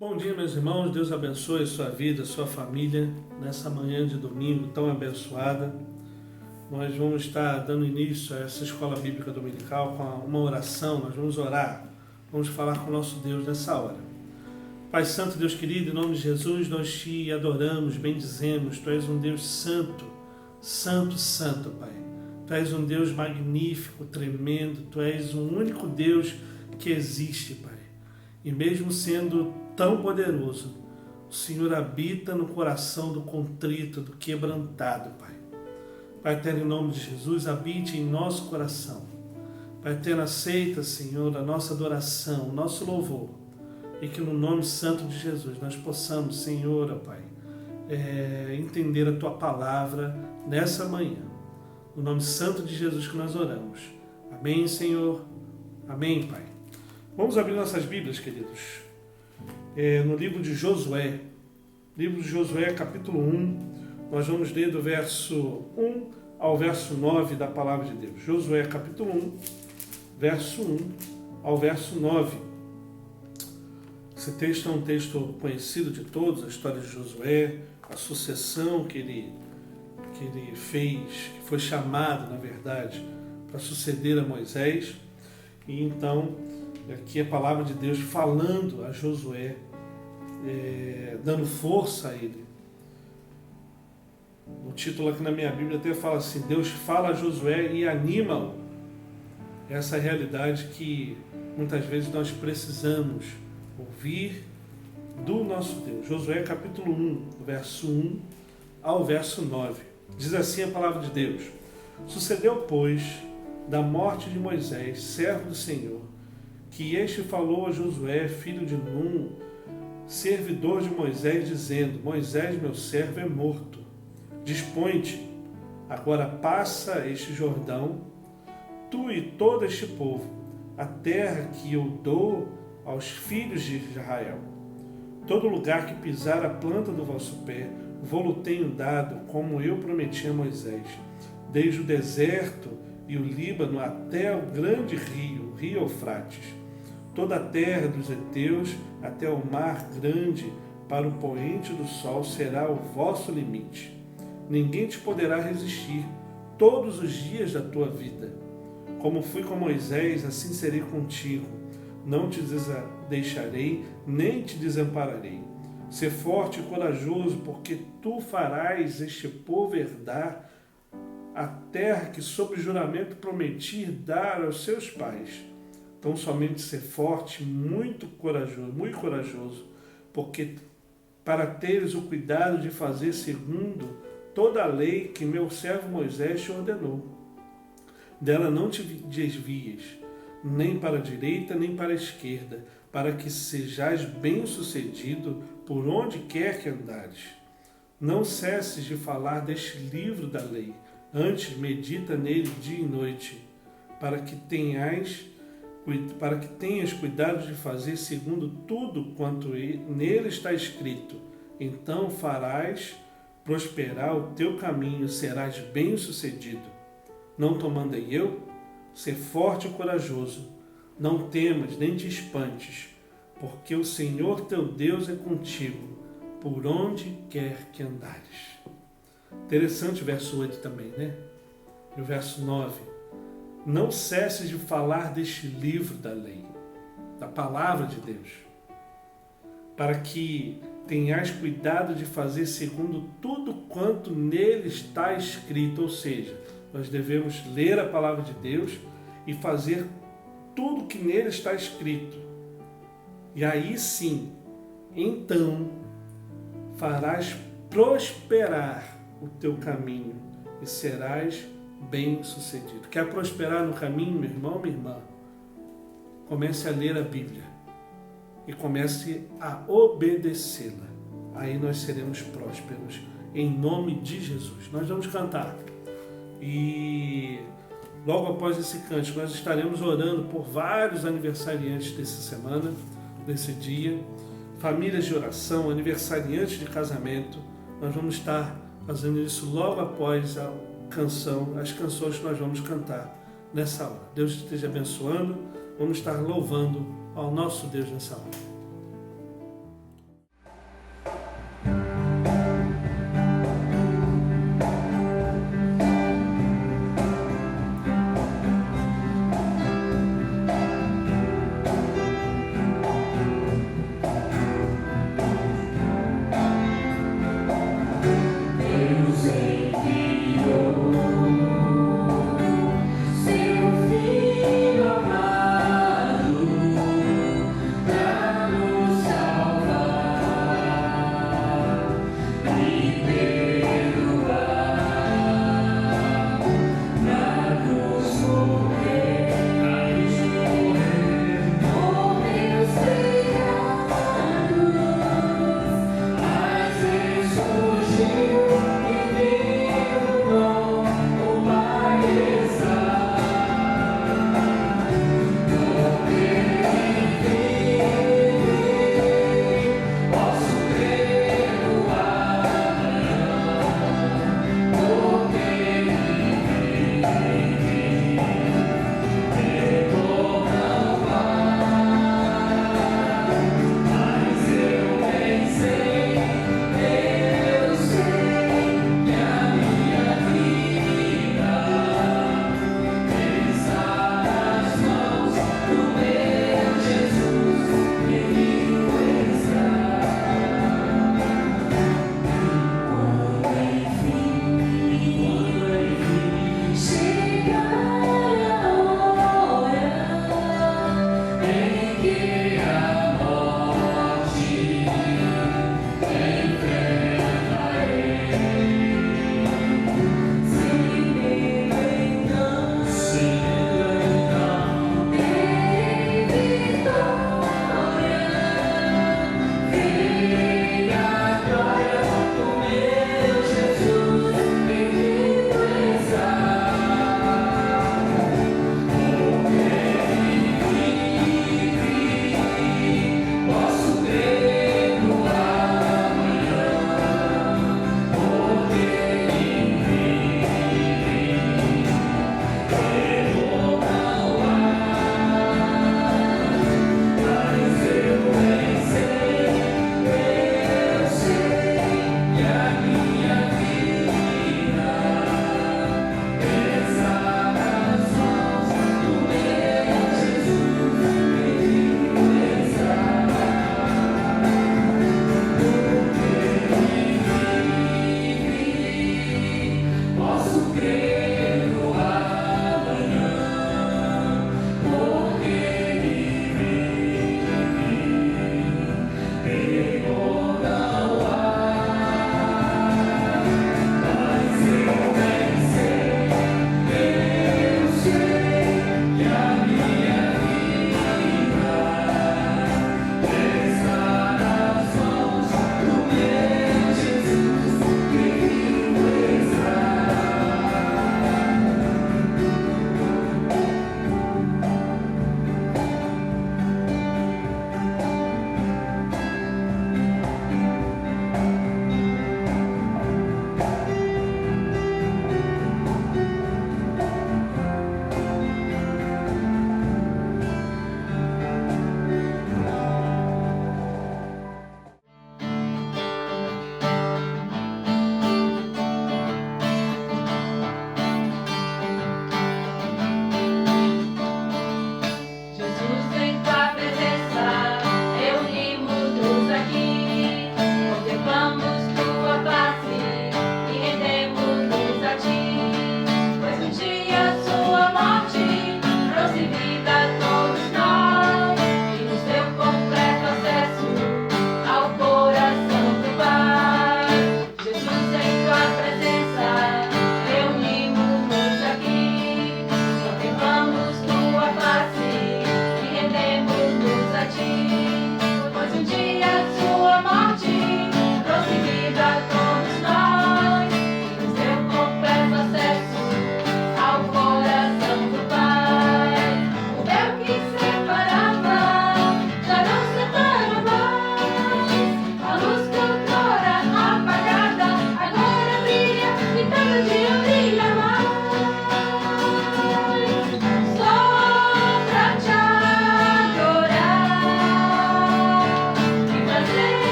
Bom dia, meus irmãos. Deus abençoe a sua vida, a sua família, nessa manhã de domingo tão abençoada. Nós vamos estar dando início a essa escola bíblica dominical com uma oração. Nós vamos orar, vamos falar com o nosso Deus nessa hora. Pai Santo, Deus querido, em nome de Jesus, nós te adoramos, bendizemos. Tu és um Deus santo, santo, santo, Pai. Tu és um Deus magnífico, tremendo. Tu és o único Deus que existe, Pai. E mesmo sendo tão poderoso, o Senhor habita no coração do contrito, do quebrantado, Pai. Pai eterno, em nome de Jesus, habite em nosso coração. Pai eterno, aceita, Senhor, a nossa adoração, o nosso louvor. E que no nome santo de Jesus nós possamos, Senhor, ó Pai, entender a Tua palavra nessa manhã. No nome santo de Jesus que nós oramos. Amém, Senhor. Amém, Pai. Vamos abrir nossas Bíblias, queridos. No livro de Josué, capítulo 1, nós vamos ler do verso 1 ao verso 9 da palavra de Deus. Josué, capítulo 1, verso 1 ao verso 9. Esse texto é um texto conhecido de todos, a história de Josué, a sucessão que ele fez, que foi chamado, na verdade, para suceder a Moisés. E então, aqui a palavra de Deus falando a Josué, dando força a ele. O título aqui na minha Bíblia até fala assim: Deus fala a Josué e anima-o. Essa é a realidade que muitas vezes nós precisamos ouvir do nosso Deus. Josué capítulo 1, verso 1 ao verso 9. Diz assim a palavra de Deus: Sucedeu, pois, da morte de Moisés, servo do Senhor, que este falou a Josué, filho de Num, servidor de Moisés, dizendo: Moisés, meu servo, é morto. Dispõe-te, agora passa este Jordão, tu e todo este povo, a terra que eu dou aos filhos de Israel. Todo lugar que pisar a planta do vosso pé, vou-lo tenho dado, como eu prometi a Moisés, desde o deserto e o Líbano até o grande rio, o rio Eufrates. Toda a terra dos heteus até o mar grande, para o poente do sol, será o vosso limite. Ninguém te poderá resistir todos os dias da tua vida. Como fui com Moisés, assim serei contigo. Não te deixarei, nem te desampararei. Sê forte e corajoso, porque tu farás este povo herdar a terra que sob juramento prometi dar aos seus pais. Então somente ser forte, muito corajoso, porque para teres o cuidado de fazer segundo toda a lei que meu servo Moisés te ordenou. Dela não te desvies, nem para a direita, nem para a esquerda, para que sejais bem-sucedido por onde quer que andares. Não cesses de falar deste livro da lei, antes medita nele dia e noite, para que tenhas cuidado de fazer segundo tudo quanto nele está escrito. Então farás prosperar o teu caminho, serás bem-sucedido. Não te mandei eu? Ser forte e corajoso. Não temas, nem te espantes, porque o Senhor teu Deus é contigo, por onde quer que andares. Interessante o verso 8 também, né? E o verso 9. Não cesses de falar deste livro da lei, da palavra de Deus, para que tenhas cuidado de fazer segundo tudo quanto nele está escrito. Ou seja, nós devemos ler a palavra de Deus e fazer tudo que nele está escrito. E aí sim, então, farás prosperar o teu caminho e serás bem-sucedido. Quer prosperar no caminho, meu irmão, minha irmã? Comece a ler a Bíblia e comece a obedecê-la. Aí nós seremos prósperos, em nome de Jesus. Nós vamos cantar. E logo após esse cântico, nós estaremos orando por vários aniversariantes dessa semana, desse dia, famílias de oração, aniversariantes de casamento. Nós vamos estar fazendo isso logo após as canções que nós vamos cantar nessa hora. Deus esteja abençoando. Vamos estar louvando ao nosso Deus nessa hora.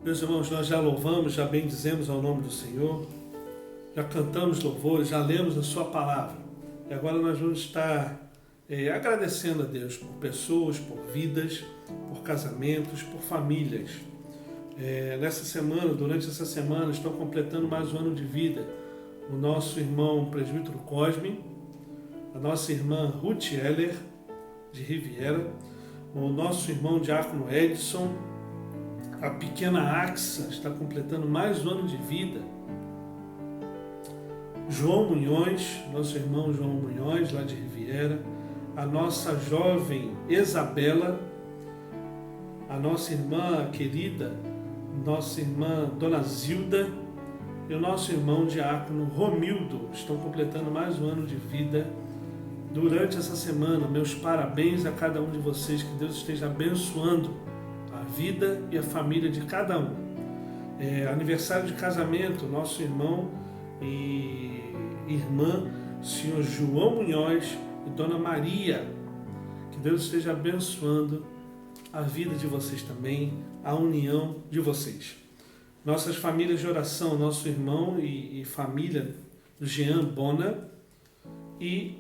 Meus irmãos, nós já louvamos, já bendizemos ao nome do Senhor, já cantamos louvores, já lemos a sua palavra. E agora nós vamos estar agradecendo a Deus por pessoas, por vidas, por casamentos, por famílias. Nessa semana, durante essa semana, estão completando mais um ano de vida o nosso irmão presbítero Cosme, a nossa irmã Ruth Heller, de Riviera, o nosso irmão diácono Edson, a pequena Axa está completando mais um ano de vida, João Munhoz, nosso irmão João Munhoz, lá de Riviera, a nossa jovem Isabela, a nossa irmã querida, nossa irmã Dona Zilda e o nosso irmão diácono Romildo estão completando mais um ano de vida durante essa semana. Meus parabéns a cada um de vocês, que Deus esteja abençoando a vida e a família de cada um. Aniversário de casamento, nosso irmão e irmã, senhor João Munhoz e Dona Maria. Que Deus esteja abençoando a vida de vocês também, a união de vocês. Nossas famílias de oração, nosso irmão e família do Jean Bona e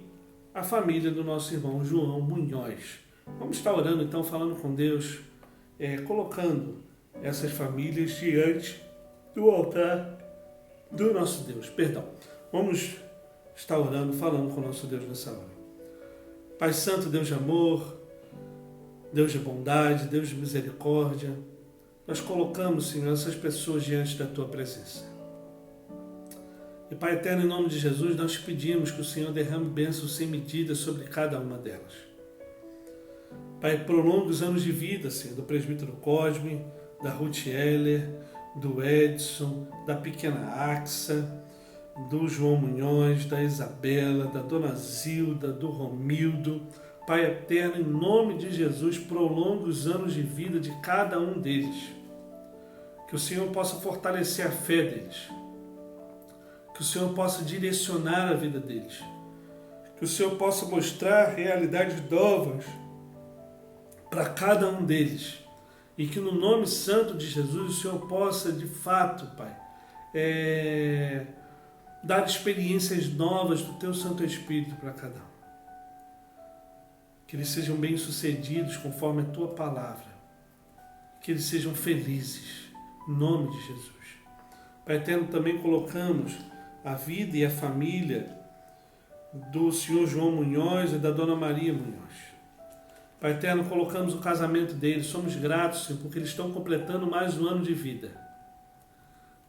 a família do nosso irmão João Munhoz. Vamos estar orando então, falando com Deus, colocando essas famílias diante do altar do nosso Deus. Vamos estar orando, falando com o nosso Deus nessa hora. Pai Santo, Deus de amor, Deus de bondade, Deus de misericórdia, nós colocamos, Senhor, essas pessoas diante da Tua presença. E Pai eterno, em nome de Jesus, nós te pedimos que o Senhor derrame bênçãos sem medida sobre cada uma delas. Pai, prolonga os anos de vida, Senhor, do presbítero Cosme, da Ruth Heller, do Edson, da pequena Axa, do João Munhoz, da Isabela, da Dona Zilda, do Romildo. Pai eterno, em nome de Jesus, prolonga os anos de vida de cada um deles. Que o Senhor possa fortalecer a fé deles. Que o Senhor possa direcionar a vida deles. Que o Senhor possa mostrar realidades novas para cada um deles. E que no nome santo de Jesus o Senhor possa, de fato, Pai, dar experiências novas do Teu Santo Espírito para cada um. Que eles sejam bem-sucedidos conforme a Tua palavra. Que eles sejam felizes, em nome de Jesus. Pai eterno, também colocamos a vida e a família do senhor João Munhoz e da Dona Maria Munhoz. Pai eterno, colocamos o casamento deles. Somos gratos, Senhor, porque eles estão completando mais um ano de vida.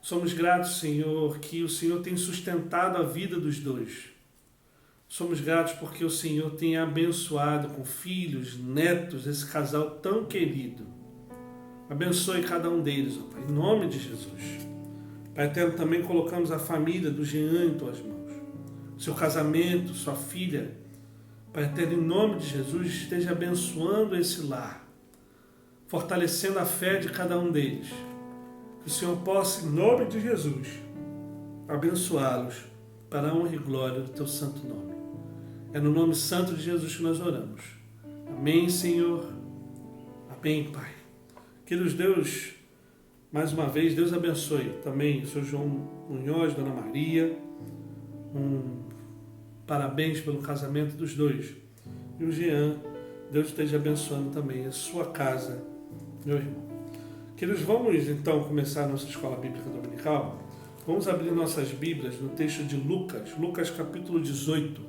Somos gratos, Senhor, que o Senhor tem sustentado a vida dos dois. Somos gratos porque o Senhor tem abençoado com filhos, netos, esse casal tão querido. Abençoe cada um deles, ó Pai, em nome de Jesus. Pai eterno, também colocamos a família do Jean em Tuas mãos. Seu casamento, sua filha. Pai eterno, em nome de Jesus, esteja abençoando esse lar, fortalecendo a fé de cada um deles. Que o Senhor possa, em nome de Jesus, abençoá-los para a honra e glória do Teu santo nome. É no nome santo de Jesus que nós oramos. Amém, Senhor. Amém, Pai. Queridos Deus, mais uma vez, Deus abençoe também o Sr. João Munhoz, Dona Maria. Parabéns pelo casamento dos dois. E o Jean, Deus esteja abençoando também a sua casa, meu irmão. Queridos, vamos então começar a nossa escola bíblica dominical. Vamos abrir nossas Bíblias no texto de Lucas, Lucas capítulo 18.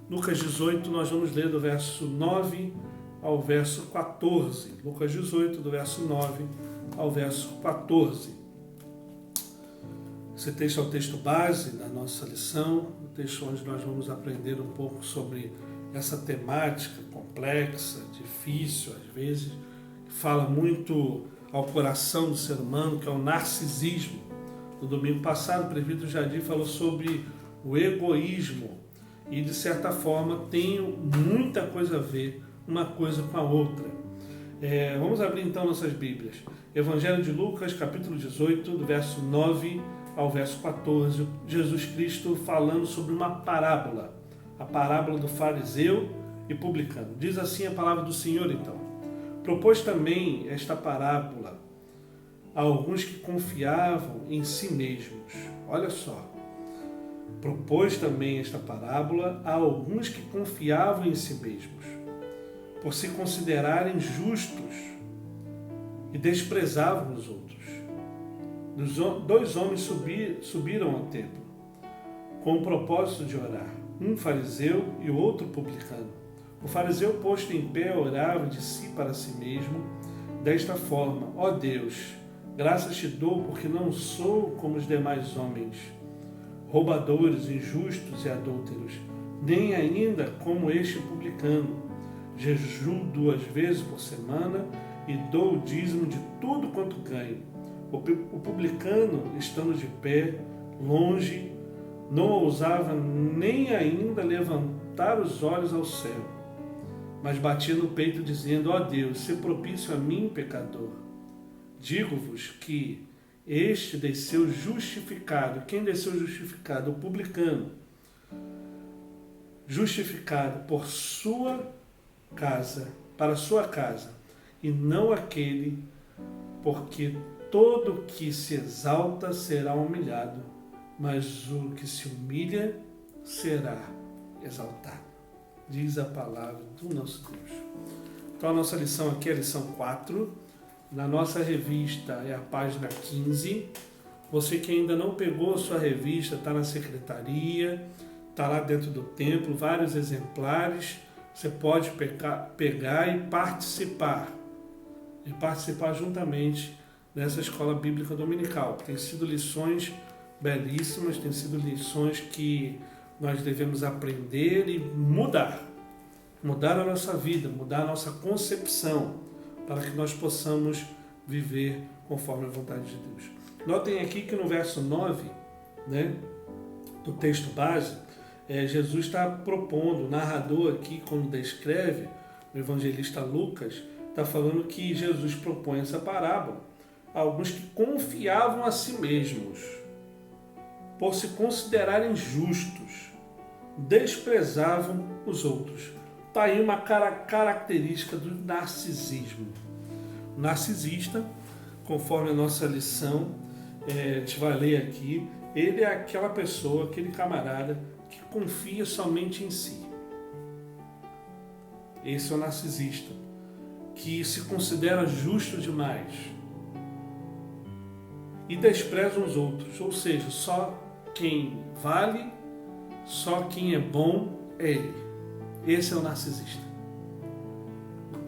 Lucas 18, nós vamos ler do verso 9 ao verso 14. Lucas 18, do verso 9 ao verso 14. Esse texto é o texto base da nossa lição, o texto onde nós vamos aprender um pouco sobre essa temática complexa, difícil às vezes, que fala muito ao coração do ser humano, que é o narcisismo. No domingo passado, o presbítero Jadir falou sobre o egoísmo e, de certa forma, tem muita coisa a ver uma coisa com a outra. Vamos abrir então nossas Bíblias. Evangelho de Lucas, capítulo 18, do verso 9 ao verso 14. Jesus Cristo falando sobre uma parábola, a parábola do fariseu e publicano. Diz assim a palavra do Senhor, então. Propôs também esta parábola a alguns que confiavam em si mesmos. Olha só. Propôs também esta parábola a alguns que confiavam em si mesmos, por se considerarem justos e desprezavam os outros. Dois homens subiram ao templo, com o propósito de orar, um fariseu e o outro publicano. O fariseu, posto em pé, orava de si para si mesmo, desta forma: ó Deus, graças te dou porque não sou como os demais homens, roubadores, injustos e adúlteros, nem ainda como este publicano. Jejuo 2 vezes por semana e dou o dízimo de tudo quanto ganho. O publicano, estando de pé, longe, não ousava nem ainda levantar os olhos ao céu, mas batia no peito, dizendo: ó Deus, se propício a mim, pecador. Digo-vos que este desceu justificado. Quem desceu justificado? O publicano. Justificado por sua casa, para sua casa, e não aquele, porque todo que se exalta será humilhado, mas o que se humilha será exaltado. Diz a palavra do nosso Deus. Então a nossa lição aqui é a lição 4. Na nossa revista é a página 15. Você que ainda não pegou a sua revista, está na secretaria, está lá dentro do templo, vários exemplares. Você pode pegar e participar juntamente nessa escola bíblica dominical. Tem sido lições belíssimas, tem sido lições que nós devemos aprender e mudar a nossa vida, mudar a nossa concepção, para que nós possamos viver conforme a vontade de Deus. Notem aqui que no verso 9, do texto base, Jesus está propondo, o narrador aqui, quando descreve, o evangelista Lucas, está falando que Jesus propõe essa parábola a alguns que confiavam a si mesmos, por se considerarem justos, desprezavam os outros. Está aí uma característica do narcisismo. O narcisista, conforme a nossa lição, a gente vai ler aqui, ele é aquela pessoa, aquele camarada que confia somente em si. Esse é o narcisista, que se considera justo demais e despreza os outros, ou seja, só quem vale, só quem é bom é ele. Esse é o narcisista.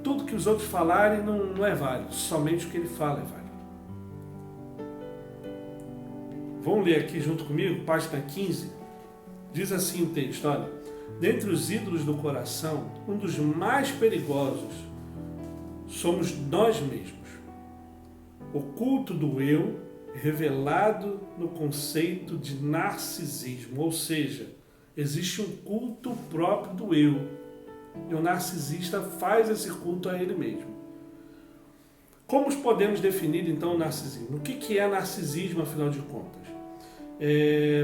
Tudo que os outros falarem não é válido, somente o que ele fala é válido. Vamos ler aqui junto comigo, página 15. Diz assim o texto, olha: dentre os ídolos do coração, um dos mais perigosos somos nós mesmos. O culto do eu revelado no conceito de narcisismo, ou seja, existe um culto próprio do eu, e o narcisista faz esse culto a ele mesmo. Como podemos definir então o narcisismo? O que é narcisismo, afinal de contas?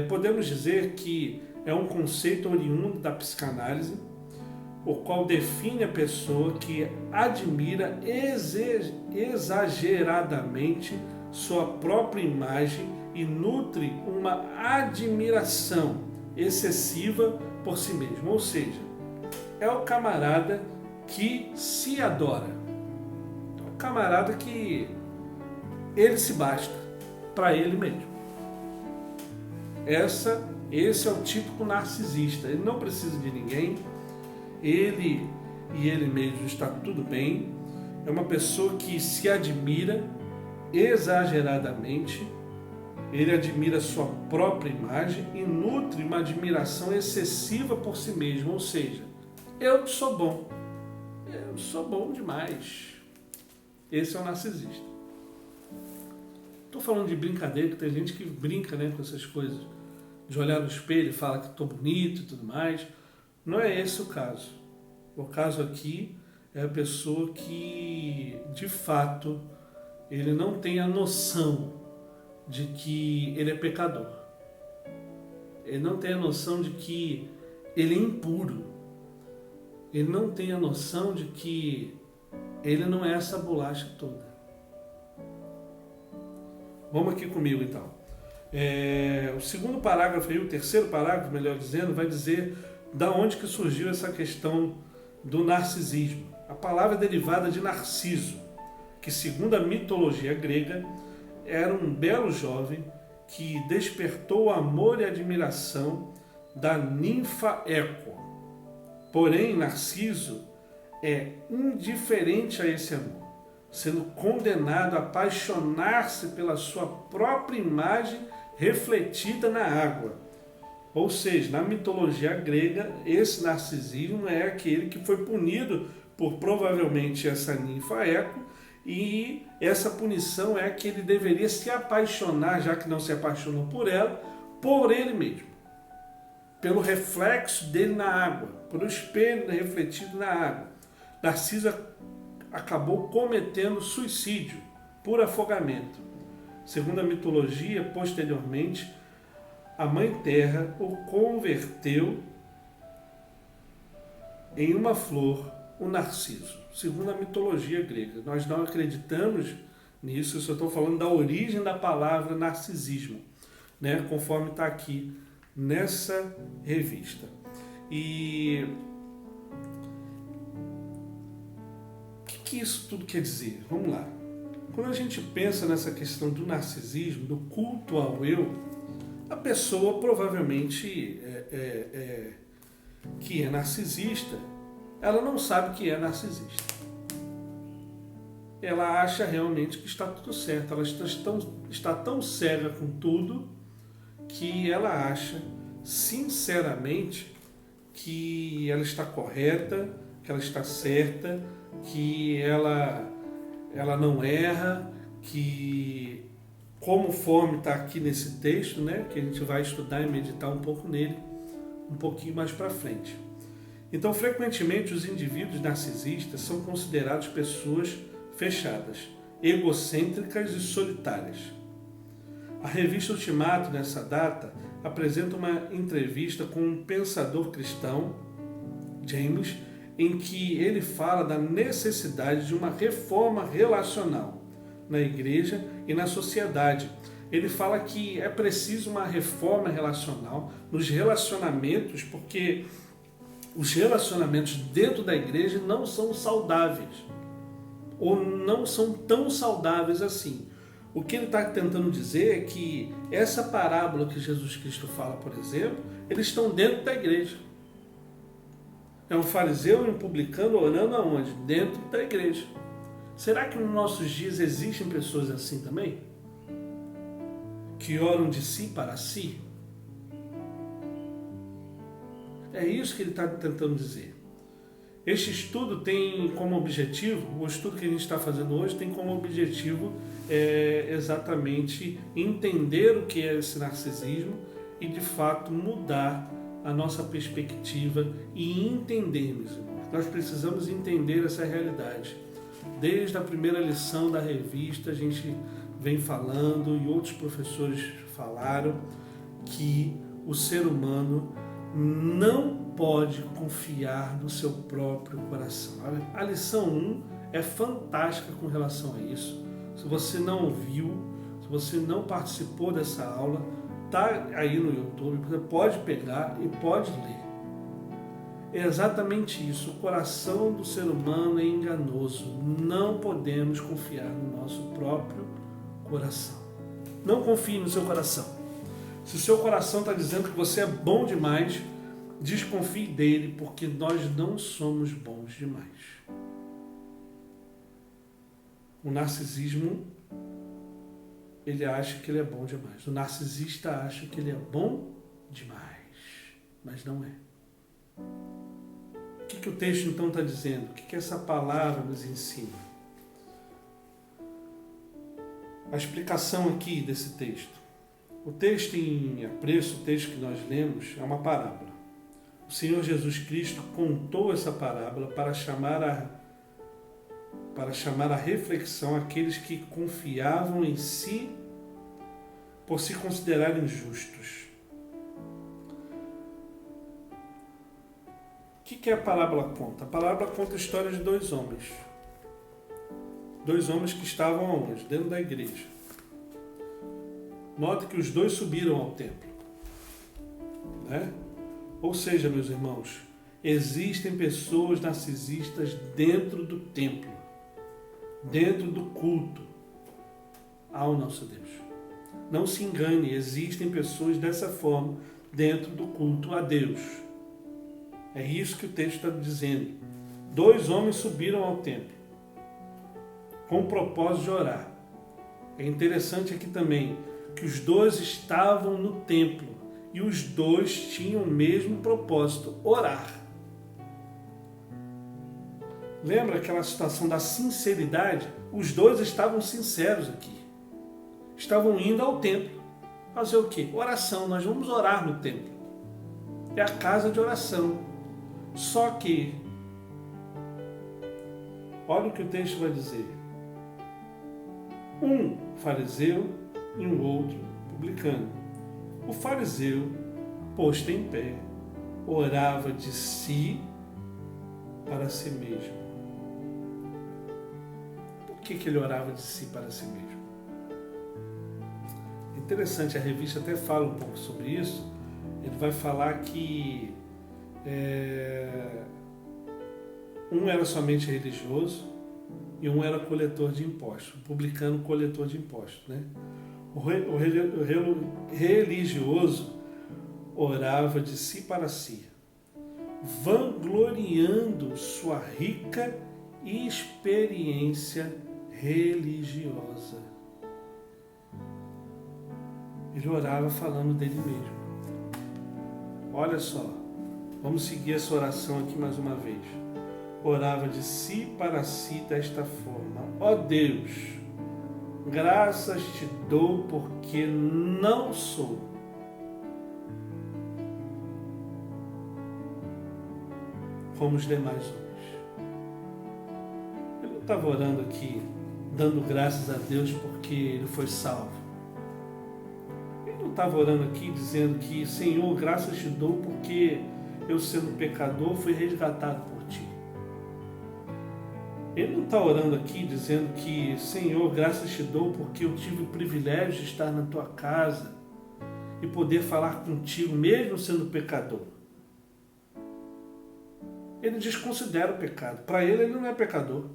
Podemos dizer que é um conceito oriundo da psicanálise, o qual define a pessoa que admira exageradamente sua própria imagem e nutre uma admiração excessiva por si mesmo. Ou seja, é o camarada que se adora. É o camarada que ele se basta para ele mesmo. Esse é o típico narcisista. Ele não precisa de ninguém. Ele e ele mesmo está tudo bem. É uma pessoa que se admira exageradamente. Ele admira sua própria imagem e nutre uma admiração excessiva por si mesmo. Ou seja, eu sou bom. Eu sou bom demais. Esse é o narcisista. Estou falando de brincadeira, que tem gente que brinca, com essas coisas. De olhar no espelho e fala que estou bonito e tudo mais. Não é esse o caso. O caso aqui é a pessoa que, de fato, ele não tem a noção de que ele é pecador. Ele não tem a noção de que ele é impuro. Ele não tem a noção de que ele não é essa bolacha toda. Vamos aqui comigo então. O segundo parágrafo aí, o terceiro parágrafo, melhor dizendo, vai dizer da onde que surgiu essa questão do narcisismo. A palavra é derivada de Narciso, que segundo a mitologia grega, era um belo jovem que despertou o amor e admiração da ninfa Eco. Porém, Narciso é indiferente a esse amor, sendo condenado a apaixonar-se pela sua própria imagem refletida na água. Ou seja, na mitologia grega, esse narcisismo é aquele que foi punido por provavelmente essa ninfa Eco, e essa punição é que ele deveria se apaixonar, já que não se apaixonou por ela, por ele mesmo, pelo reflexo dele na água, pelo espelho refletido na água. Narciso acabou cometendo suicídio por afogamento. Segundo a mitologia, posteriormente, a Mãe Terra o converteu em uma flor, o Narciso, segundo a mitologia grega. Nós não acreditamos nisso, eu só estou falando da origem da palavra narcisismo, né, conforme está aqui nessa revista. E o que isso tudo quer dizer? Vamos lá. Quando a gente pensa nessa questão do narcisismo, do culto ao eu, a pessoa provavelmente que é narcisista, ela não sabe que é narcisista. Ela acha realmente que está tudo certo. Ela está tão cega com tudo que ela acha, sinceramente, que ela está correta, que ela está certa, que ela não erra, que, conforme está aqui nesse texto, né, que a gente vai estudar e meditar um pouco nele, um pouquinho mais para frente. Então, frequentemente, os indivíduos narcisistas são considerados pessoas fechadas, egocêntricas e solitárias. A revista Ultimato, nessa data, apresenta uma entrevista com um pensador cristão, James, em que ele fala da necessidade de uma reforma relacional na igreja e na sociedade. Ele fala que é preciso uma reforma relacional nos relacionamentos, porque os relacionamentos dentro da igreja não são saudáveis, ou não são tão saudáveis assim. O que ele está tentando dizer é que essa parábola que Jesus Cristo fala, por exemplo, eles estão dentro da igreja. É um fariseu e um publicano orando aonde? Dentro da igreja. Será que nos nossos dias existem pessoas assim também? Que oram de si para si? É isso que ele está tentando dizer. Este estudo tem como objetivo, o estudo que a gente está fazendo hoje tem como objetivo exatamente entender o que é esse narcisismo e de fato mudar a nossa perspectiva e entendermos, irmãos. Nós precisamos entender essa realidade. Desde a primeira lição da revista a gente vem falando e outros professores falaram que o ser humano não pode confiar no seu próprio coração. A lição 1 é fantástica com relação a isso. Se você não ouviu, se você não participou dessa aula, está aí no YouTube, você pode pegar e pode ler. É exatamente isso, o coração do ser humano é enganoso. Não podemos confiar no nosso próprio coração. Não confie no seu coração. Se o seu coração está dizendo que você é bom demais, desconfie dele, porque nós não somos bons demais. O narcisismo, ele acha que ele é bom demais. O narcisista acha que ele é bom demais, mas não é. O que o texto então está dizendo? O que essa palavra nos ensina? A explicação aqui desse texto. O texto em apreço, o texto que nós lemos, é uma parábola. O Senhor Jesus Cristo contou essa parábola para chamar a reflexão aqueles que confiavam em si por se considerarem justos. O que a parábola conta? A parábola conta a história de dois homens. Dois homens que estavam aonde? Dentro da igreja. Nota que os dois subiram ao templo, né? Ou seja, meus irmãos, existem pessoas narcisistas dentro do templo, dentro do culto ao nosso Deus. Não se engane, existem pessoas dessa forma dentro do culto a Deus. É isso que o texto está dizendo. 2 homens subiram ao templo com o propósito de orar. É interessante aqui também que os 2 estavam no templo e os 2 tinham o mesmo propósito, orar. Lembra aquela situação da sinceridade? Os 2 estavam sinceros aqui. Estavam indo ao templo. Fazer o quê? Oração. Nós vamos orar no templo. É a casa de oração. Só que, olha o que o texto vai dizer. Um fariseu e um outro publicano. O fariseu, posto em pé, orava de si para si mesmo. Por que ele orava de si para si mesmo? Interessante, a revista até fala um pouco sobre isso. Ele vai falar que um era somente religioso e um era coletor de impostos, o publicano coletor de impostos, né? O religioso orava de si para si, vangloriando sua rica experiência religiosa. Ele orava falando dele mesmo. Olha só, vamos seguir essa oração aqui mais uma vez. Orava de si para si desta forma: ó Deus, graças te dou porque não sou como os demais homens. Ele não estava orando aqui dando graças a Deus porque ele foi salvo. Ele não estava orando aqui dizendo que, Senhor, graças te dou porque eu, sendo pecador, fui resgatado por ti. Ele não está orando aqui dizendo que, Senhor, graças te dou porque eu tive o privilégio de estar na tua casa e poder falar contigo mesmo sendo pecador. Ele desconsidera o pecado. Para ele não é pecador.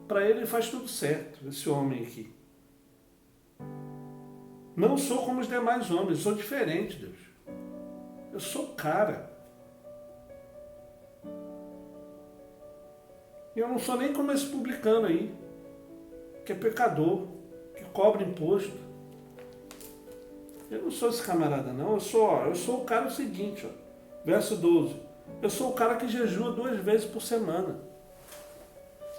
Para ele faz tudo certo, esse homem aqui. Não sou como os demais homens, sou diferente, Deus. Eu sou o cara. E eu não sou nem como esse publicano aí, que é pecador, que cobra imposto. Eu não sou esse camarada, não. Eu sou o cara seguinte, ó, verso 12. Eu sou o cara que jejua 2 vezes por semana.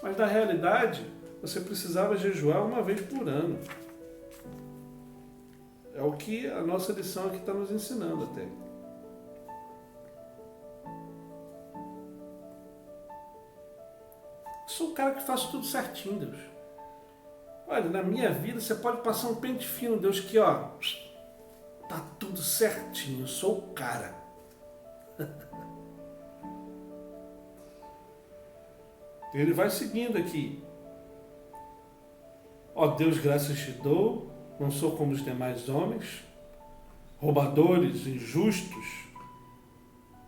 Mas na realidade, você precisava jejuar 1 vez por ano. É o que a nossa lição aqui está nos ensinando até. Eu sou o cara que faz tudo certinho, Deus. Olha, na minha vida você pode passar um pente fino, Deus, que ó, tá tudo certinho. Eu sou o cara. Ele vai seguindo aqui. Ó Deus, graças te dou, não sou como os demais homens, roubadores, injustos.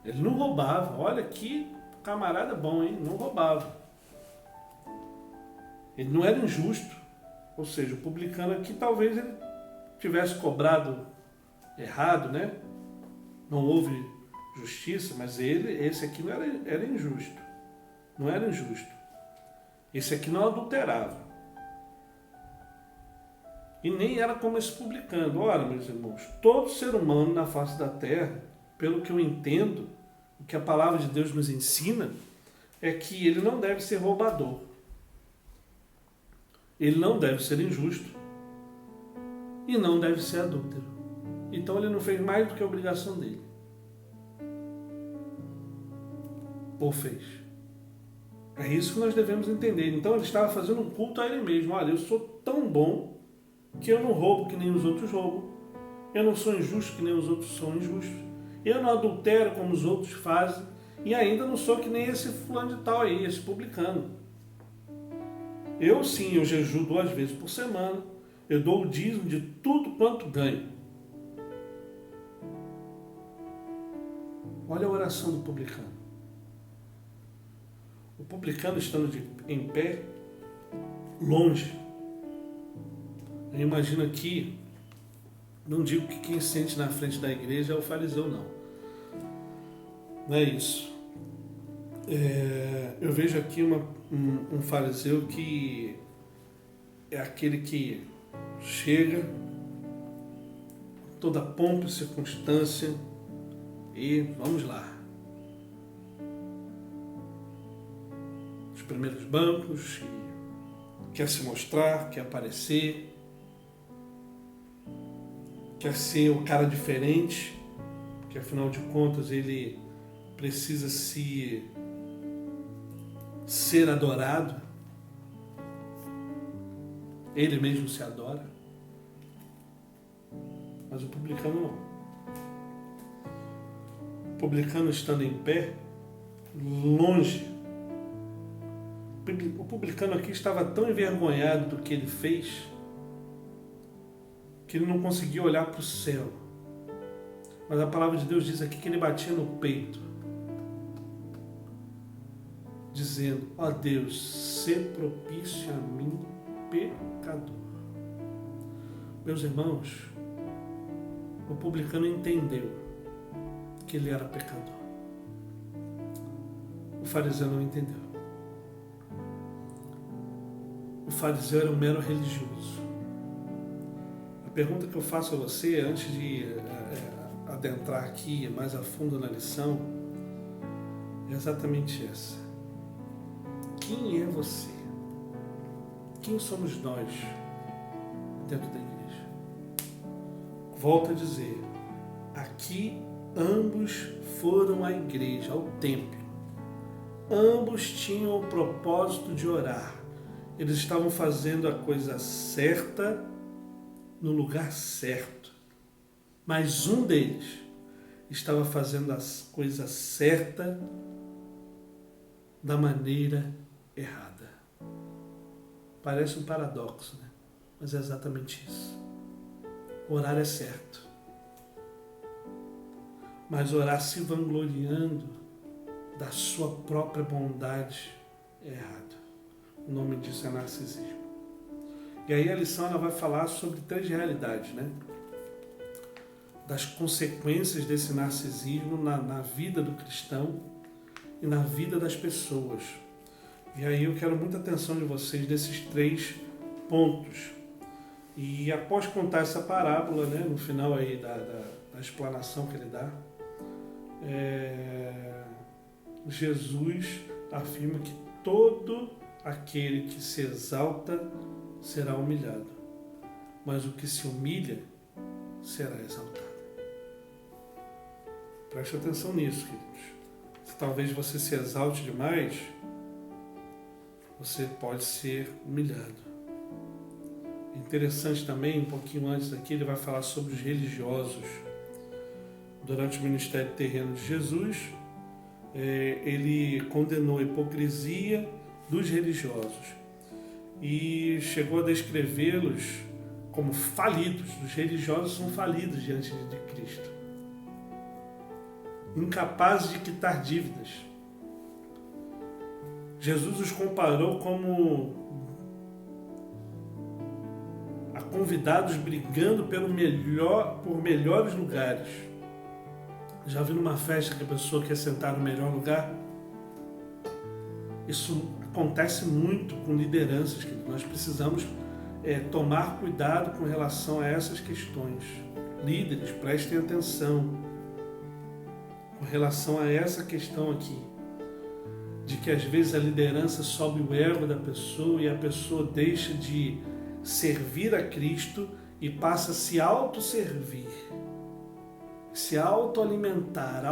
Ele não roubava. Olha que camarada bom, hein? Não roubava. Ele não era injusto. Ou seja, o publicano aqui talvez ele tivesse cobrado errado, né? Não houve justiça, mas esse aqui não era injusto. Não era injusto. Esse aqui não adulterava. E nem era como esse publicano. Ora, meus irmãos, todo ser humano na face da terra, pelo que eu entendo, o que a palavra de Deus nos ensina, é que ele não deve ser roubador. Ele não deve ser injusto. E não deve ser adúltero. Então ele não fez mais do que a obrigação dele. Ou fez? É isso que nós devemos entender. Então ele estava fazendo um culto a ele mesmo. Olha, eu sou tão bom que eu não roubo que nem os outros roubam. Eu não sou injusto que nem os outros são injustos. Eu não adultero como os outros fazem. E ainda não sou que nem esse fulano de tal aí, esse publicano. Eu sim, eu jejuo 2 vezes por semana. eu dou o dízimo de tudo quanto ganho. Olha a oração do publicano. O publicano estando em pé, longe. Eu imagino aqui, não digo que quem sente na frente da igreja é o fariseu, não. Não é isso. Eu vejo aqui um fariseu que é aquele que chega, toda pompa e circunstância, e vamos lá. Os primeiros bancos, quer se mostrar, quer aparecer, quer ser o cara diferente, porque afinal de contas ele precisa ser adorado. Ele mesmo se adora. Mas o publicano não. O publicano estando em pé, longe. O publicano aqui estava tão envergonhado do que ele fez que ele não conseguia olhar para o céu. Mas a palavra de Deus diz aqui que ele batia no peito, dizendo: ó Deus, sê propício a mim, pecador. Meus irmãos, o publicano entendeu que ele era pecador. O fariseu não entendeu. O fariseu era um mero religioso. A pergunta que eu faço a você, antes de adentrar aqui mais a fundo na lição, é exatamente essa. Quem é você? Quem somos nós dentro da igreja? Volto a dizer, aqui ambos foram à igreja, ao templo. Ambos tinham o propósito de orar. Eles estavam fazendo a coisa certa no lugar certo. Mas um deles estava fazendo a coisa certa da maneira errada. Parece um paradoxo, né? Mas é exatamente isso. Orar é certo. Mas orar se vangloriando da sua própria bondade é errado. O nome disso é narcisismo. E aí a lição ela vai falar sobre 3 realidades, né? Das consequências desse narcisismo na vida do cristão e na vida das pessoas. E aí eu quero muita atenção de vocês nesses 3 pontos. E após contar essa parábola, né, no final aí da explanação que ele dá, Jesus afirma que todo aquele que se exalta será humilhado, mas o que se humilha será exaltado. Preste atenção nisso, queridos. Se talvez você se exalte demais, você pode ser humilhado. Interessante também, um pouquinho antes aqui, ele vai falar sobre os religiosos. Durante o ministério terreno de Jesus, ele condenou a hipocrisia dos religiosos e chegou a descrevê-los como falidos. Os religiosos são falidos diante de Cristo, incapazes de quitar dívidas. Jesus os comparou como a convidados brigando por melhores lugares. Já viu numa festa que a pessoa quer sentar no melhor lugar? Isso acontece muito com lideranças, que nós precisamos tomar cuidado com relação a essas questões. Líderes, prestem atenção com relação a essa questão aqui, de que às vezes a liderança sobe o ego da pessoa e a pessoa deixa de servir a Cristo e passa a se autosservir, se autoalimentar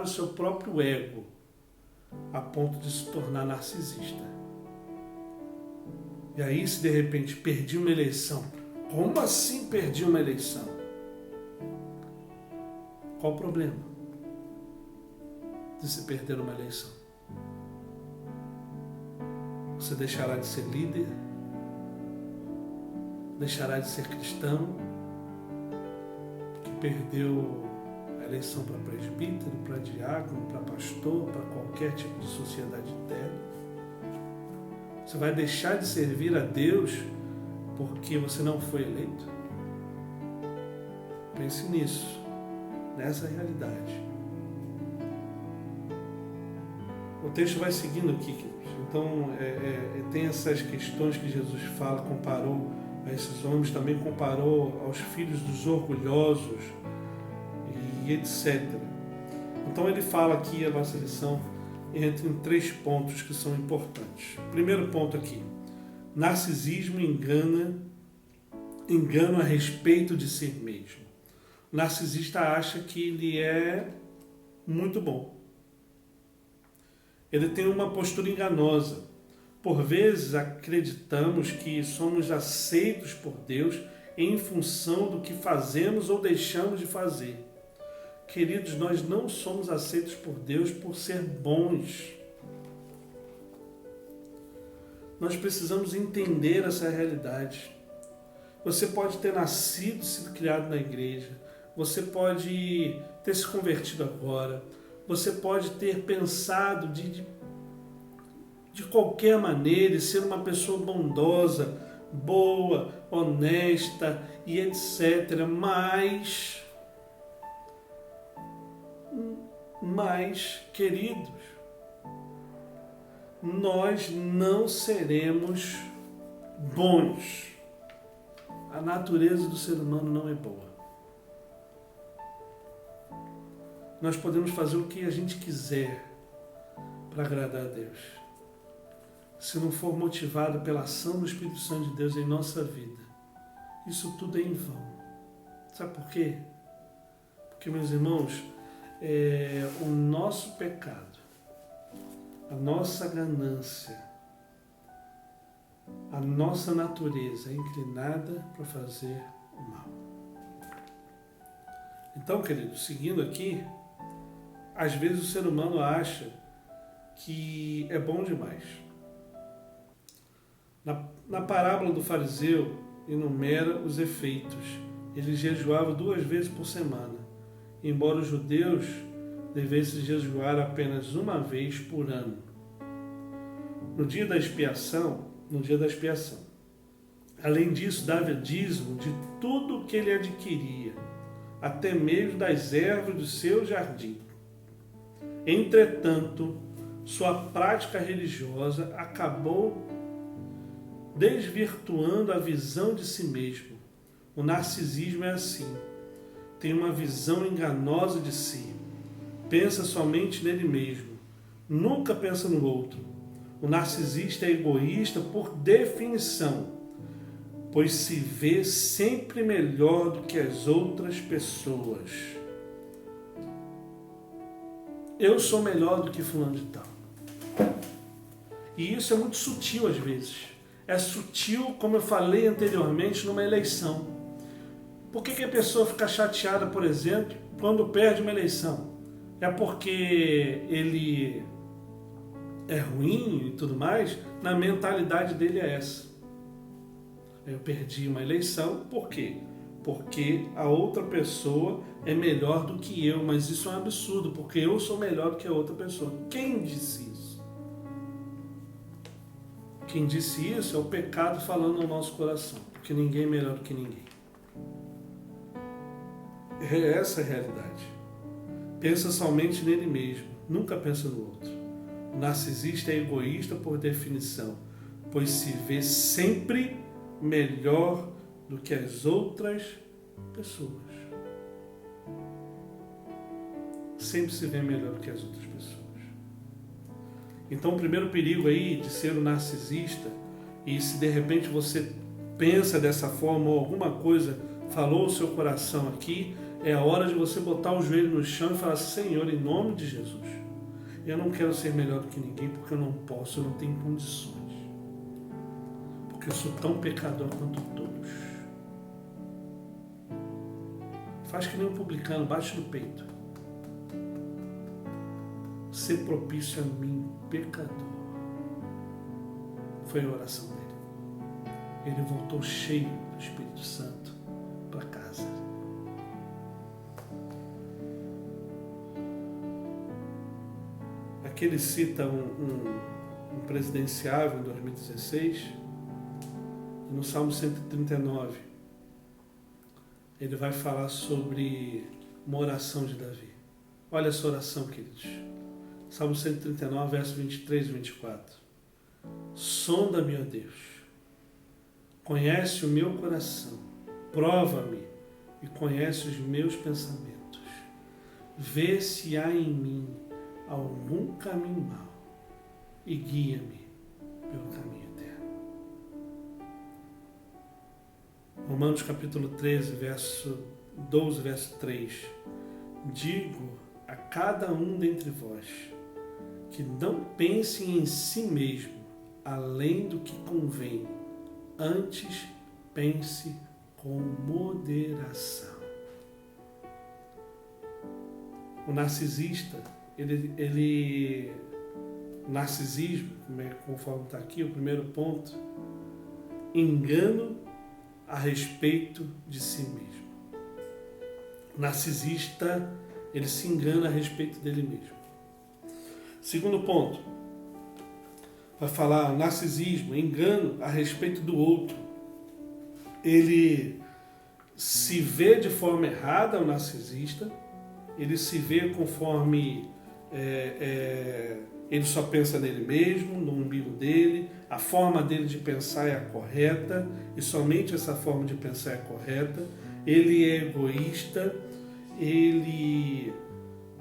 o seu próprio ego, a ponto de se tornar narcisista. E aí, se de repente perdi uma eleição, como assim perdi uma eleição? Qual o problema de se perder uma eleição? Você deixará de ser líder? deixará de ser cristão, que perdeu a eleição para presbítero, para diácono, para pastor, para qualquer tipo de sociedade interna. Você vai deixar de servir a Deus porque você não foi eleito? Pense nisso, nessa realidade. O texto vai seguindo aqui, queridos. Então, tem essas questões que Jesus fala, comparou a esses homens, também comparou aos filhos dos orgulhosos e etc. Então, ele fala aqui, a nossa lição entra em 3 pontos que são importantes. Primeiro ponto aqui: narcisismo engano a respeito de si mesmo. O narcisista acha que ele é muito bom. Ele tem uma postura enganosa. Por vezes acreditamos que somos aceitos por Deus em função do que fazemos ou deixamos de fazer. Queridos, nós não somos aceitos por Deus por ser bons. Nós precisamos entender essa realidade. Você pode ter nascido, sido criado na igreja, você pode ter se convertido agora, você pode ter pensado de qualquer maneira e ser uma pessoa bondosa, boa, honesta e etc. Mas, queridos, nós não seremos bons. A natureza do ser humano não é boa. Nós podemos fazer o que a gente quiser para agradar a Deus. Se não for motivado pela ação do Espírito Santo de Deus em nossa vida, isso tudo é em vão. Sabe por quê? Porque, meus irmãos, o nosso pecado, a nossa ganância, a nossa natureza é inclinada para fazer o mal. Então, queridos, seguindo aqui, às vezes o ser humano acha que é bom demais. Na parábola do fariseu, enumera os efeitos. Ele jejuava 2 vezes por semana, embora os judeus devessem jejuar apenas 1 vez por ano. No dia da expiação, além disso, dava dízimo de tudo o que ele adquiria, até mesmo das ervas do seu jardim. Entretanto, sua prática religiosa acabou desvirtuando a visão de si mesmo. O narcisismo é assim. Tem uma visão enganosa de si. Pensa somente nele mesmo. Nunca pensa no outro. O narcisista é egoísta por definição, pois se vê sempre melhor do que as outras pessoas. Eu sou melhor do que fulano de tal. E isso é muito sutil às vezes. É sutil, como eu falei anteriormente, numa eleição. Por que a pessoa fica chateada, por exemplo, quando perde uma eleição? É porque ele é ruim e tudo mais? Na mentalidade dele é essa. Eu perdi uma eleição, por quê? Porque a outra pessoa é melhor do que eu, mas isso é um absurdo, porque eu sou melhor do que a outra pessoa. Quem disse isso? Quem disse isso é o pecado falando no nosso coração, porque ninguém é melhor do que ninguém. É essa a realidade. Pensa somente nele mesmo, nunca pensa no outro. O narcisista é egoísta por definição, pois se vê sempre melhor do que as outras pessoas. Sempre se vê melhor do que as outras pessoas. Então o primeiro perigo aí de ser um narcisista, e se de repente você pensa dessa forma ou alguma coisa falou o seu coração aqui, é a hora de você botar o joelho no chão e falar: Senhor, em nome de Jesus, eu não quero ser melhor do que ninguém, porque eu não posso, eu não tenho condições. Porque eu sou tão pecador quanto todos. Faz que nem um publicano, bate no peito. Ser propício a mim, pecador. Foi a oração dele. ele voltou cheio do Espírito Santo para casa. Aqui ele cita um presidenciável em 2016, e no Salmo 139 ele vai falar sobre uma oração de Davi. Olha essa oração, queridos. Salmo 139, verso 23 e 24. Sonda-me, ó Deus, conhece o meu coração, prova-me e conhece os meus pensamentos. Vê se há em mim algum caminho mau e guia-me pelo caminho eterno. Romanos capítulo 13, verso 12, verso 3. Digo a cada um dentre vós que não pense em si mesmo além do que convém, antes pense com moderação. O narcisista, narcisismo, conforme está aqui, o primeiro ponto, engano a respeito de si mesmo. O narcisista, ele se engana a respeito dele mesmo. Segundo ponto, vai falar narcisismo, engano a respeito do outro. Ele se vê de forma errada, o narcisista, ele se vê conforme ele só pensa nele mesmo, no umbigo dele, a forma dele de pensar é a correta, e somente essa forma de pensar é a correta. Ele é egoísta, ele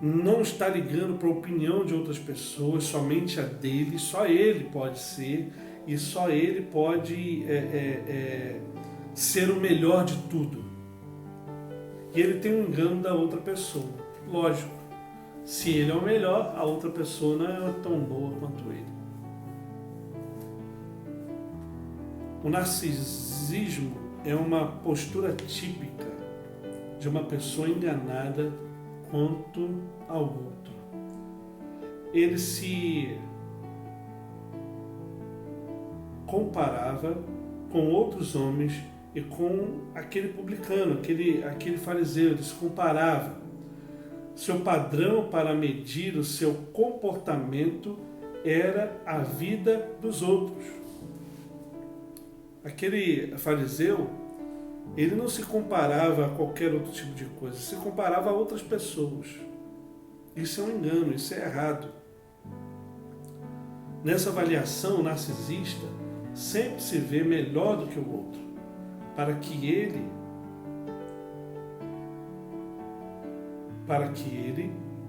não está ligando para a opinião de outras pessoas, somente a dele, só ele pode ser, e só ele pode ser o melhor de tudo. E ele tem um engano da outra pessoa. Lógico, se ele é o melhor, a outra pessoa não é tão boa quanto ele. O narcisismo é uma postura típica de uma pessoa enganada quanto ao outro. Ele se comparava com outros homens e com aquele publicano, aquele fariseu. Ele se comparava. Seu padrão para medir o seu comportamento era a vida dos outros. Aquele fariseu, ele não se comparava a qualquer outro tipo de coisa, se comparava a outras pessoas. Isso é um engano, isso é errado. Nessa avaliação, o narcisista sempre se vê melhor do que o outro, para que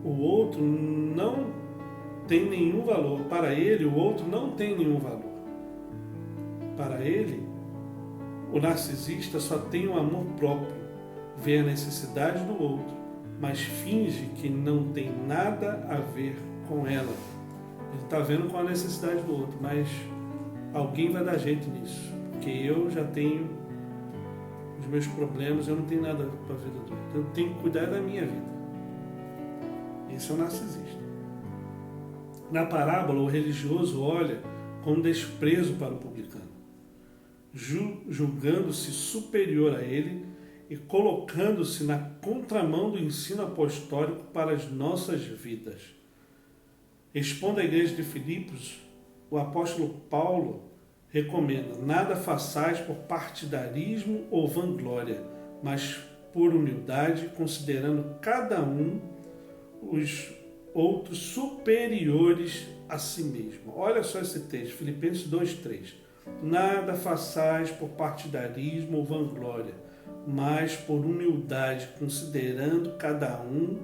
o outro não tem nenhum valor. Para ele, o outro não tem nenhum valor. Para ele, o narcisista só tem um amor próprio, vê a necessidade do outro, mas finge que não tem nada a ver com ela. Ele está vendo com a necessidade do outro, mas alguém vai dar jeito nisso, porque eu já tenho os meus problemas, eu não tenho nada para a vida do outro, eu tenho que cuidar da minha vida. Esse é o narcisista. Na parábola, o religioso olha com desprezo para o publicano, julgando-se superior a ele e colocando-se na contramão do ensino apostólico para as nossas vidas. Expondo à igreja de Filipos, o apóstolo Paulo recomenda: nada façais por partidarismo ou vanglória, mas por humildade, considerando cada um os outros superiores a si mesmo. Olha só esse texto, Filipenses 2:3. Nada façais por partidarismo ou vanglória, mas por humildade, considerando cada um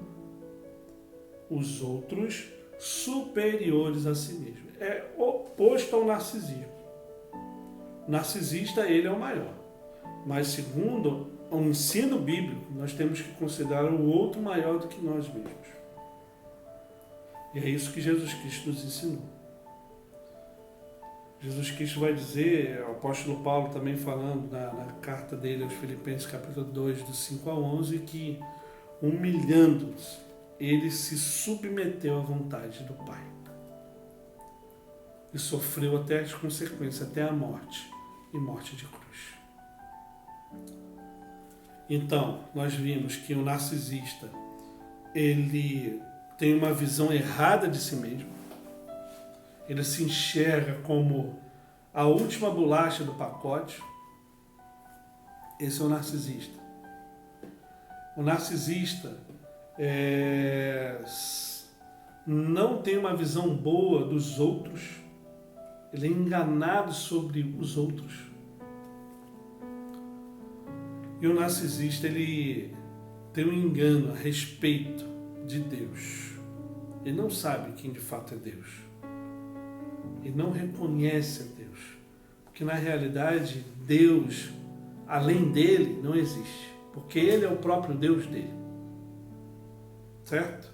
os outros superiores a si mesmo. É oposto ao narcisismo. O narcisista, ele é o maior. Mas segundo o ensino bíblico, nós temos que considerar o outro maior do que nós mesmos. E é isso que Jesus Cristo nos ensinou. Jesus Cristo vai dizer, o apóstolo Paulo também falando na carta dele aos Filipenses, capítulo 2, do 5 a 11, que humilhando-se, ele se submeteu à vontade do Pai. E sofreu até as consequências, até a morte, e morte de cruz. Então, nós vimos que o narcisista, ele tem uma visão errada de si mesmo. Ele se enxerga como a última bolacha do pacote. Esse é o narcisista. O narcisista não tem uma visão boa dos outros. Ele é enganado sobre os outros. E o narcisista, ele tem um engano a respeito de Deus. Ele não sabe quem de fato é Deus. Ele não reconhece a Deus. Porque na realidade, Deus, além dele, não existe. Porque ele é o próprio Deus dele. Certo?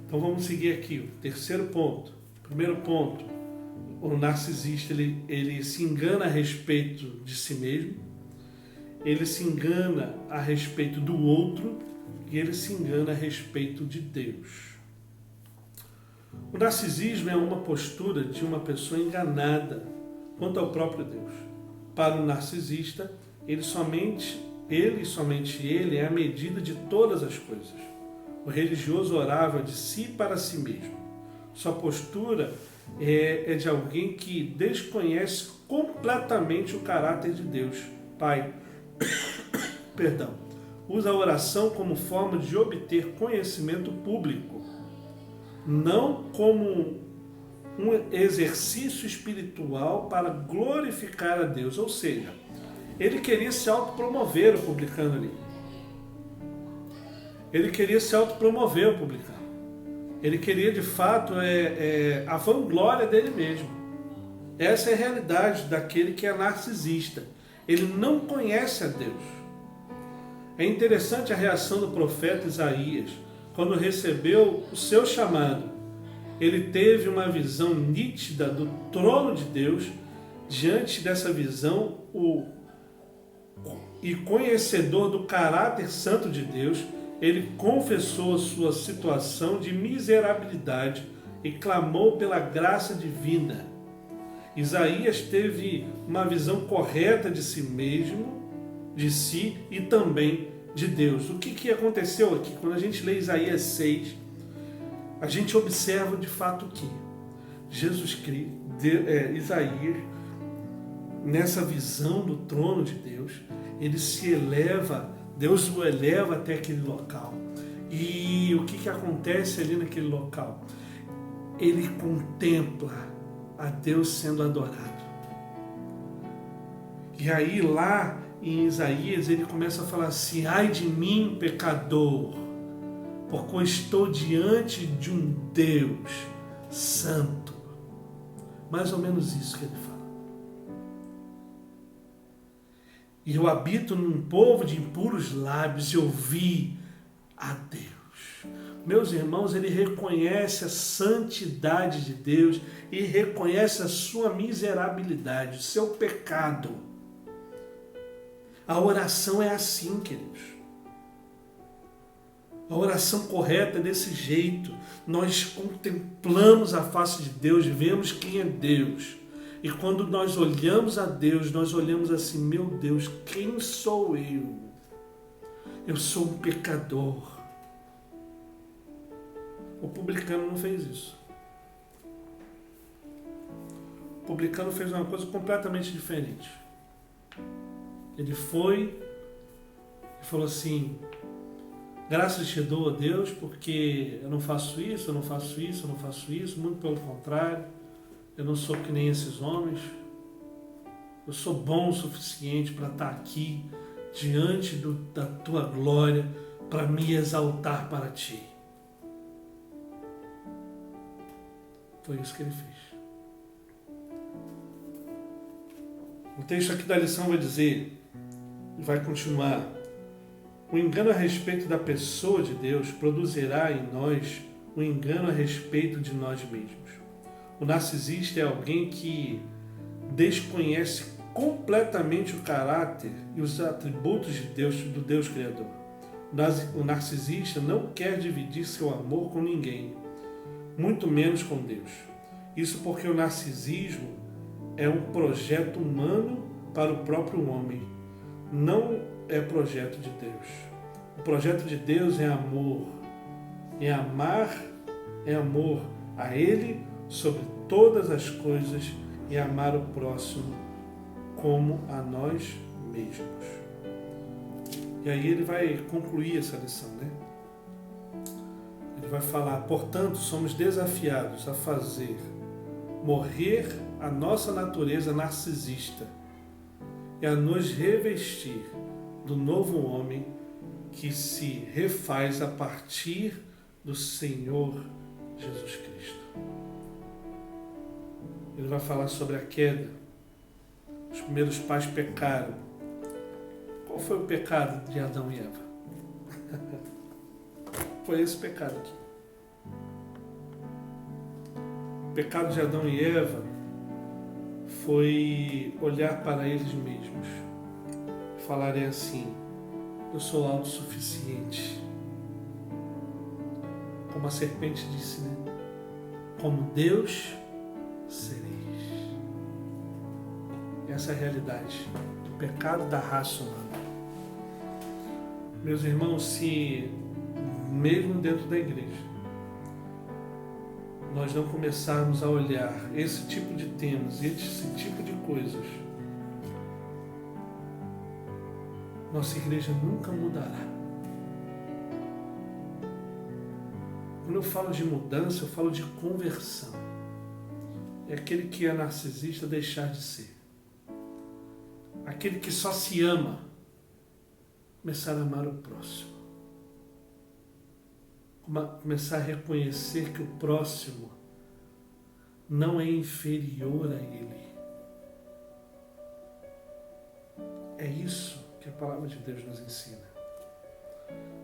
Então vamos seguir aqui o terceiro ponto. Primeiro ponto, o narcisista ele se engana a respeito de si mesmo. Ele se engana a respeito do outro e ele se engana a respeito de Deus. O narcisismo é uma postura de uma pessoa enganada quanto ao próprio Deus. Para o narcisista, ele somente ele é a medida de todas as coisas. O religioso orava de si para si mesmo. Sua postura é de alguém que desconhece completamente o caráter de Deus, Pai. Perdão. Usa a oração como forma de obter conhecimento público, não como um exercício espiritual para glorificar a Deus. Ou seja, ele queria se autopromover, o publicano ali. Ele queria se autopromover, o publicano. Ele queria, de fato, a vanglória dele mesmo. Essa é a realidade daquele que é narcisista. Ele não conhece a Deus. É interessante a reação do profeta Isaías, quando recebeu o seu chamado. Ele teve uma visão nítida do trono de Deus. Diante dessa visão, e conhecedor do caráter santo de Deus, ele confessou a sua situação de miserabilidade e clamou pela graça divina. Isaías teve uma visão correta de si mesmo, de si e também de Deus. O que aconteceu aqui? Quando a gente lê Isaías 6, a gente observa de fato que Isaías, nessa visão do trono de Deus, ele se eleva, Deus o eleva até aquele local. E o que acontece ali naquele local? Ele contempla a Deus sendo adorado. E aí lá em Isaías ele começa a falar assim: ai de mim, pecador, porque eu estou diante de um Deus santo. Mais ou menos isso que ele fala. E eu habito num povo de impuros lábios e ouvi a Deus. Meus irmãos, ele reconhece a santidade de Deus e reconhece a sua miserabilidade, o seu pecado. A oração é assim, queridos. A oração correta é desse jeito. Nós contemplamos a face de Deus, vemos quem é Deus. E quando nós olhamos a Deus, nós olhamos assim: meu Deus, quem sou eu? Eu sou um pecador. O publicano não fez isso. O publicano fez uma coisa completamente diferente. Ele foi e falou assim: graças te dou a Deus, porque eu não faço isso, eu não faço isso, eu não faço isso, muito pelo contrário, eu não sou que nem esses homens. Eu sou bom o suficiente para estar aqui diante da tua glória, para me exaltar para ti. Foi isso que ele fez. O texto aqui da lição vai dizer, e vai continuar: o engano a respeito da pessoa de Deus produzirá em nós um engano a respeito de nós mesmos. O narcisista é alguém que desconhece completamente o caráter e os atributos de Deus, do Deus Criador. O narcisista não quer dividir seu amor com ninguém, muito menos com Deus. Isso porque o narcisismo é um projeto humano para o próprio homem. Não é projeto de Deus. O projeto de Deus é amor. É amar, é amor a Ele sobre todas as coisas e amar o próximo como a nós mesmos. E aí ele vai concluir essa lição, né? Ele vai falar, portanto, somos desafiados a fazer morrer a nossa natureza narcisista e a nos revestir do novo homem que se refaz a partir do Senhor Jesus Cristo. Ele vai falar sobre a queda. Os primeiros pais pecaram. Qual foi o pecado de Adão e Eva? Foi esse pecado aqui. O pecado de Adão e Eva foi olhar para eles mesmos e falarem assim: eu sou autossuficiente. Como a serpente disse, né? Como Deus sereis. Essa é a realidade do pecado da raça humana. Meus irmãos, se mesmo dentro da igreja nós não começarmos a olhar esse tipo de temas, esse tipo de coisas, nossa igreja nunca mudará. Quando eu falo de mudança, eu falo de conversão. É aquele que é narcisista deixar de ser. Aquele que só se ama, começar a amar o próximo. Começar a reconhecer que o próximo não é inferior a ele. É isso que a palavra de Deus nos ensina.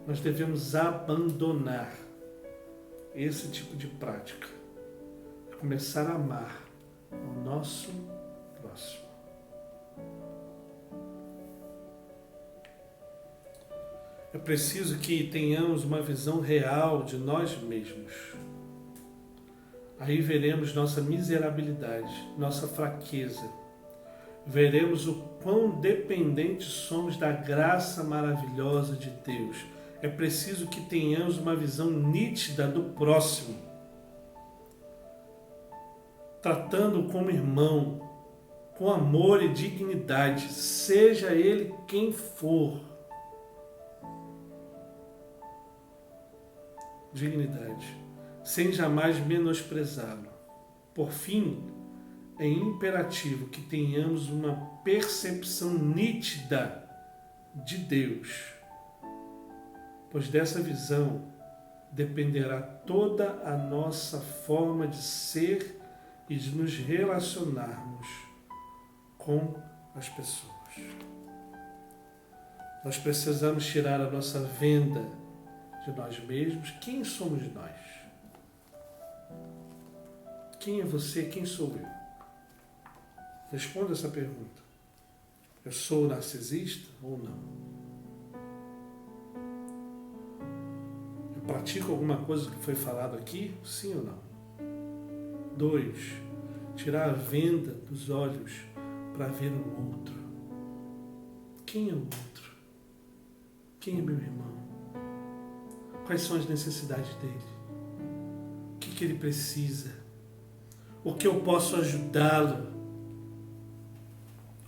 Nós devemos abandonar esse tipo de prática. Começar a amar o nosso próximo. É preciso que tenhamos uma visão real de nós mesmos. Aí veremos nossa miserabilidade, nossa fraqueza. Veremos o quão dependentes somos da graça maravilhosa de Deus. É preciso que tenhamos uma visão nítida do próximo, tratando-o como irmão, com amor e dignidade, seja ele quem for. Dignidade, sem jamais menosprezá-lo. Por fim, é imperativo que tenhamos uma percepção nítida de Deus, pois dessa visão dependerá toda a nossa forma de ser e de nos relacionarmos com as pessoas. Nós precisamos tirar a nossa venda de nós mesmos. Quem somos nós? Quem é você? Quem sou eu? Responda essa pergunta. Eu sou narcisista ou não? Eu pratico alguma coisa que foi falado aqui? Sim ou não? 2. Tirar a venda dos olhos para ver o outro. Quem é o outro? Quem é meu irmão? Quais são as necessidades dele? O que ele precisa? O que eu posso ajudá-lo?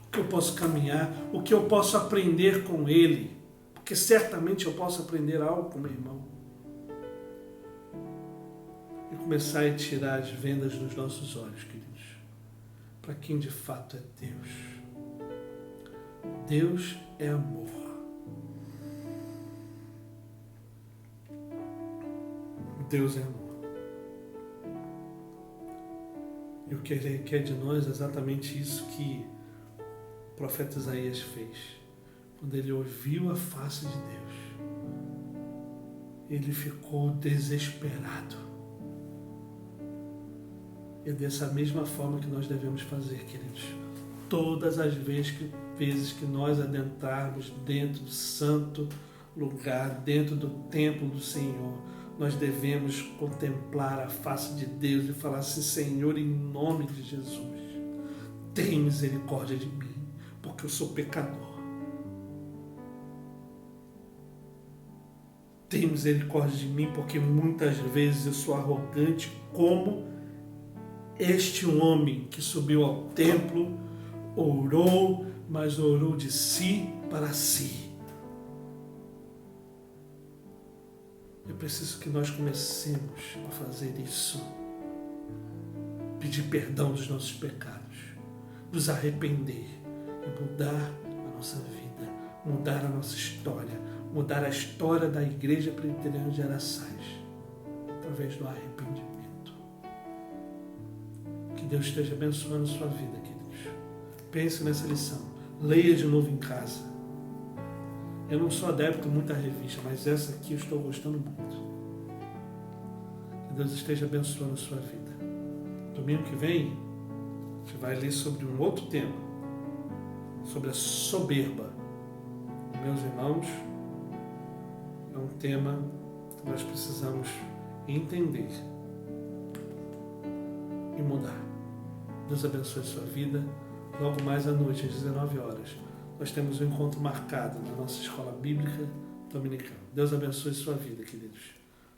O que eu posso caminhar? O que eu posso aprender com ele? Porque certamente eu posso aprender algo com meu irmão. E começar a tirar as vendas dos nossos olhos, queridos, para quem de fato é Deus. Deus é amor. Deus é amor. E o que Ele quer de nós é exatamente isso que o profeta Isaías fez. Quando ele ouviu a face de Deus, ele ficou desesperado. E é dessa mesma forma que nós devemos fazer, queridos. Todas as vezes que nós adentrarmos dentro do santo lugar, dentro do templo do Senhor, nós devemos contemplar a face de Deus e falar assim: Senhor, em nome de Jesus, tem misericórdia de mim, porque eu sou pecador. Tem misericórdia de mim, porque muitas vezes eu sou arrogante, como este homem que subiu ao templo, orou, mas orou de si para si. É preciso que nós comecemos a fazer isso. Pedir perdão dos nossos pecados, nos arrepender e mudar a nossa vida, mudar a nossa história, mudar a história da Igreja Presbiteriana de Araçás, através do arrependimento. Que Deus esteja abençoando a sua vida, queridos. Pense nessa lição, leia de novo em casa. Eu não sou adepto muito à revista, mas essa aqui eu estou gostando muito. Que Deus esteja abençoando a sua vida. Domingo que vem, a gente vai ler sobre um outro tema, sobre a soberba. Meus irmãos, é um tema que nós precisamos entender e mudar. Deus abençoe a sua vida. Logo mais à noite, às 19 horas, nós temos um encontro marcado na nossa escola bíblica dominical. Deus abençoe a sua vida, queridos.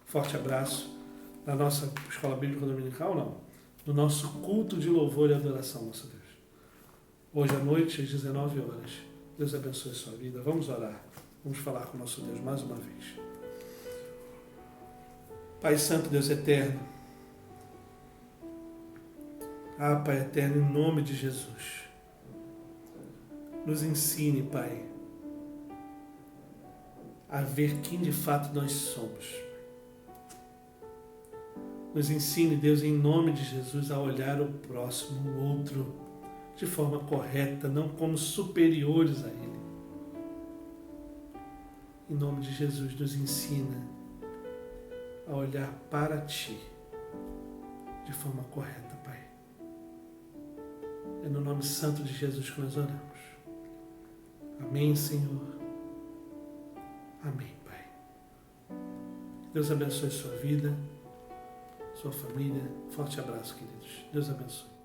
Forte abraço. Na nossa escola bíblica dominical, não. No nosso culto de louvor e adoração, nosso Deus. Hoje à noite, às 19 horas. Deus abençoe a sua vida. Vamos orar. Vamos falar com o nosso Deus mais uma vez. Pai Santo, Deus Eterno. Pai Eterno, em nome de Jesus. Nos ensine, Pai, a ver quem de fato nós somos. Nos ensine, Deus, em nome de Jesus, a olhar o próximo, o outro, de forma correta, não como superiores a Ele. Em nome de Jesus, nos ensina a olhar para Ti, de forma correta, Pai. É no nome santo de Jesus que nós oramos. Amém, Senhor. Amém, Pai. Deus abençoe a sua vida, sua família. Forte abraço, queridos. Deus abençoe.